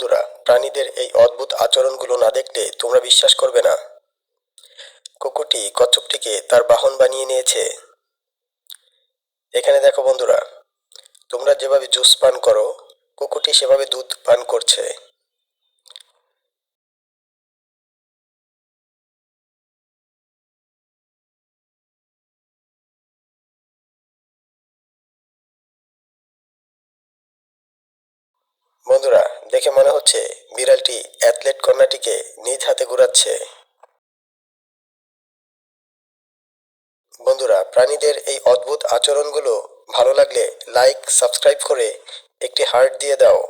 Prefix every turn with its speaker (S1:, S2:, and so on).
S1: বন্ধুরা, প্রাণীদের এই অদ্ভুত আচরণগুলো না দেখলে তোমরা বিশ্বাস করবে না। কুকুরটি কচ্ছপটিকে তার বাহন বানিয়ে নিয়েছে। এখানে দেখো বন্ধুরা, তোমরা যেভাবে জুস পান করো, কুকুরটি সেভাবে দুধ পান করছে। বন্ধুরা, দেখে মনে হচ্ছে বিড়ালটি অ্যাথলেট কন্যাটিকে নিজ হাতে ঘোরাচ্ছে। বন্ধুরা, প্রাণীদের এই অদ্ভুত আচরণগুলো ভালো লাগলে লাইক, সাবস্ক্রাইব করে একটি হার্ট দিয়ে দাও।